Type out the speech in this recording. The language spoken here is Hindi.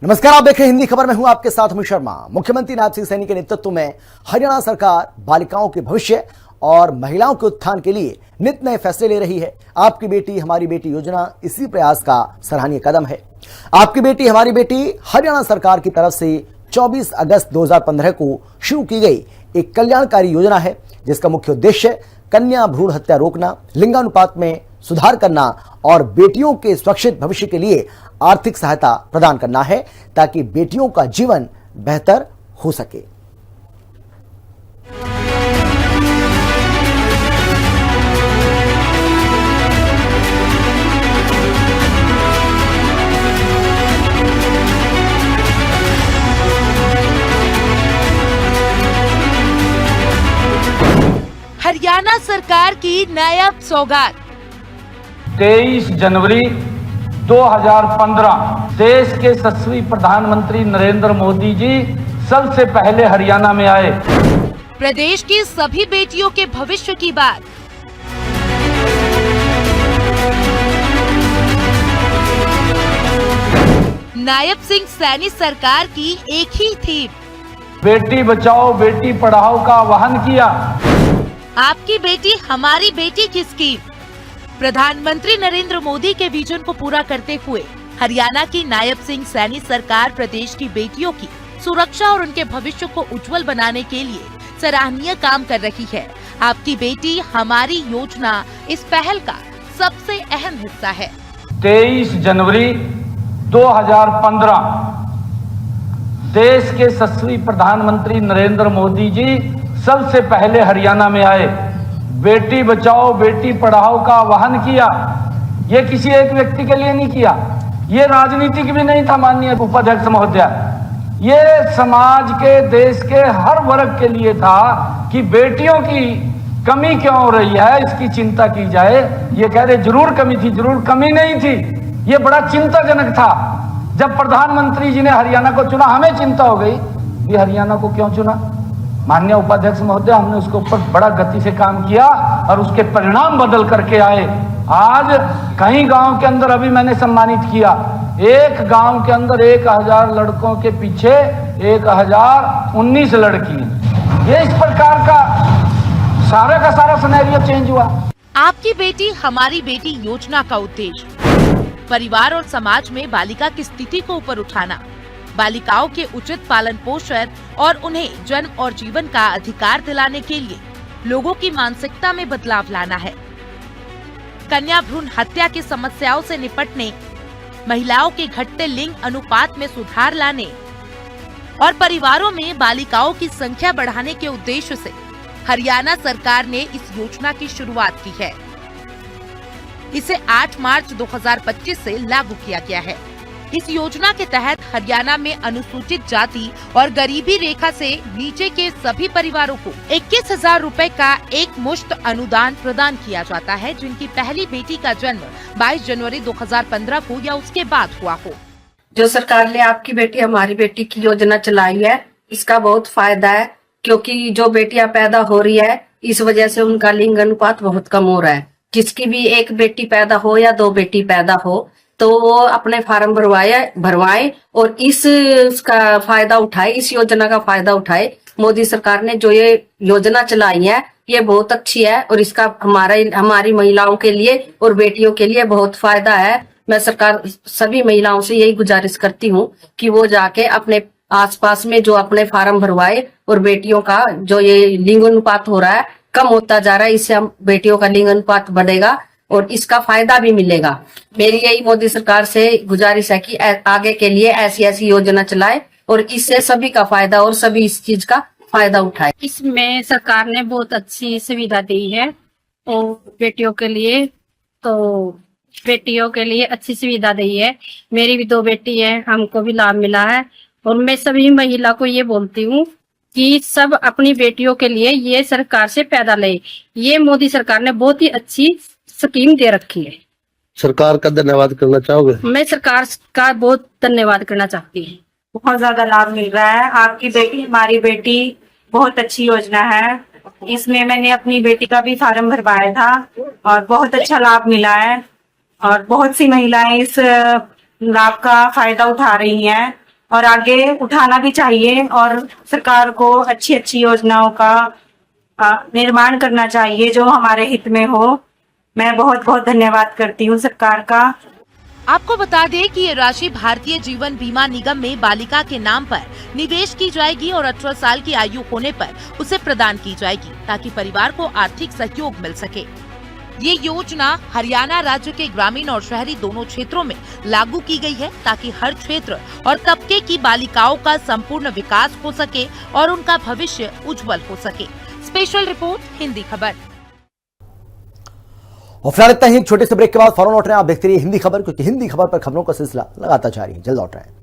नमस्कार, आप देख रहे हैं हिंदी खबर में हूं आपके साथ अमित शर्मा। मुख्यमंत्री नायब सिंह सैनी के नेतृत्व में हरियाणा सरकार बालिकाओं के भविष्य और महिलाओं के उत्थान के लिए नित नए फैसले ले रही है। आपकी बेटी हमारी बेटी योजना इसी प्रयास का सराहनीय कदम है। आपकी बेटी हमारी बेटी हरियाणा सरकार की तरफ से 24 अगस्त 2015 को शुरू की गई एक कल्याणकारी योजना है, जिसका मुख्य उद्देश्य कन्या भ्रूण हत्या रोकना, लिंगानुपात में सुधार करना और बेटियों के सुरक्षित भविष्य के लिए आर्थिक सहायता प्रदान करना है, ताकि बेटियों का जीवन बेहतर हो सके। हरियाणा सरकार की नायाब सौगात। 23 जनवरी 2015 देश के यशस्वी प्रधानमंत्री नरेंद्र मोदी जी सबसे पहले हरियाणा में आए। प्रदेश की सभी बेटियों के भविष्य की बात। नायब सिंह सैनी सरकार की एक ही थीम, बेटी बचाओ बेटी पढ़ाओ का आह्वान किया। आपकी बेटी हमारी बेटी की स्कीम प्रधानमंत्री नरेंद्र मोदी के विजन को पूरा करते हुए हरियाणा की नायब सिंह सैनी सरकार प्रदेश की बेटियों की सुरक्षा और उनके भविष्य को उज्जवल बनाने के लिए सराहनीय काम कर रही है। आपकी बेटी हमारी योजना इस पहल का सबसे अहम हिस्सा है। 23 जनवरी 2015 देश के यशस्वी प्रधानमंत्री नरेंद्र मोदी जी सबसे पहले हरियाणा में आए। बेटी बचाओ बेटी पढ़ाओ का आह्वान किया। ये किसी एक व्यक्ति के लिए नहीं किया, ये राजनीतिक भी नहीं था माननीय उपाध्यक्ष महोदय। ये समाज के देश के हर वर्ग के लिए था कि बेटियों की कमी क्यों हो रही है, इसकी चिंता की जाए। ये कह रहे जरूर कमी थी, जरूर कमी नहीं थी। ये बड़ा चिंताजनक था। जब प्रधानमंत्री जी ने हरियाणा को चुना, हमें चिंता हो गई ये हरियाणा को क्यों चुना। माननीय उपाध्यक्ष महोदय, हमने उसके ऊपर बड़ा गति से काम किया और उसके परिणाम बदल करके आए। आज कई गांव के अंदर अभी मैंने सम्मानित किया, एक गांव के अंदर 1000 लड़कों के पीछे 1019 लड़की। ये इस प्रकार का सारा सिनेरियो चेंज हुआ। आपकी बेटी हमारी बेटी योजना का उद्देश्य परिवार और समाज में बालिका की स्थिति को ऊपर उठाना, बालिकाओं के उचित पालन पोषण और उन्हें जन्म और जीवन का अधिकार दिलाने के लिए लोगों की मानसिकता में बदलाव लाना है। कन्या भ्रूण हत्या की समस्याओं से निपटने, महिलाओं के घटते लिंग अनुपात में सुधार लाने और परिवारों में बालिकाओं की संख्या बढ़ाने के उद्देश्य से हरियाणा सरकार ने इस योजना की शुरुआत की है। इसे 8 मार्च 2025 से लागू किया गया है। इस योजना के तहत हरियाणा में अनुसूचित जाति और गरीबी रेखा से नीचे के सभी परिवारों को 21,000 रुपए का एक मुश्त अनुदान प्रदान किया जाता है, जिनकी पहली बेटी का जन्म 22 जनवरी 2015 को या उसके बाद हुआ हो। जो सरकार ने आपकी बेटी हमारी बेटी की योजना चलाई है, इसका बहुत फायदा है, क्योंकि जो बेटियां पैदा हो रही है इस वजह से उनका लिंग अनुपात बहुत कम हो रहा है। जिसकी भी एक बेटी पैदा हो या 2 बेटी पैदा हो तो वो अपने फार्म भरवाए और इसका फायदा उठाए, इस योजना का फायदा उठाए। मोदी सरकार ने जो ये योजना चलाई है ये बहुत अच्छी है और इसका हमारी महिलाओं के लिए और बेटियों के लिए बहुत फायदा है। मैं सरकार सभी महिलाओं से यही गुजारिश करती हूँ कि वो जाके अपने आसपास में जो अपने फार्म भरवाए और बेटियों का जो ये लिंग अनुपात हो रहा है कम होता जा रहा है, इससे हम बेटियों का लिंग अनुपात बढ़ेगा और इसका फायदा भी मिलेगा। मेरी यही मोदी सरकार से गुजारिश है कि आगे के लिए ऐसी योजना चलाए और इससे सभी का फायदा और सभी इस चीज का फायदा उठाए। इसमें सरकार ने बहुत अच्छी सुविधा दी है और बेटियों के लिए अच्छी सुविधा दी है। मेरी भी 2 बेटी है, हमको भी लाभ मिला है और मैं सभी महिला को ये बोलती हूँ कि सब अपनी बेटियों के लिए ये सरकार से पैदा ले। ये मोदी सरकार ने बहुत ही अच्छी स्कीम दे रखी है। सरकार का धन्यवाद करना चाहोगे? मैं सरकार का बहुत धन्यवाद करना चाहती हूँ। बहुत ज्यादा लाभ मिल रहा है। आपकी बेटी हमारी बेटी बहुत अच्छी योजना है। इसमें मैंने अपनी बेटी का भी फार्म भरवाया था और बहुत अच्छा लाभ मिला है और बहुत सी महिलाएं इस लाभ का फायदा उठा रही हैं और आगे उठाना भी चाहिए और सरकार को अच्छी अच्छी योजनाओं का निर्माण करना चाहिए जो हमारे हित में हो। मैं बहुत बहुत धन्यवाद करती हूँ सरकार का। आपको बता दें कि ये राशि भारतीय जीवन बीमा निगम में बालिका के नाम पर निवेश की जाएगी और 18 साल की आयु होने पर उसे प्रदान की जाएगी ताकि परिवार को आर्थिक सहयोग मिल सके। ये योजना हरियाणा राज्य के ग्रामीण और शहरी दोनों क्षेत्रों में लागू की गई है ताकि हर क्षेत्र और तबके की बालिकाओं का संपूर्ण विकास हो सके और उनका भविष्य उज्जवल हो सके। स्पेशल रिपोर्ट, हिंदी खबर। और फिलहाल इतना ही, एक छोटे से ब्रेक के बाद फौरन लौट रहे हैं। आप देखते रहिए हिंदी खबर, क्योंकि हिंदी खबर पर खबरों का सिलसिला लगातार जारी है। जल्द लौट रहे हैं।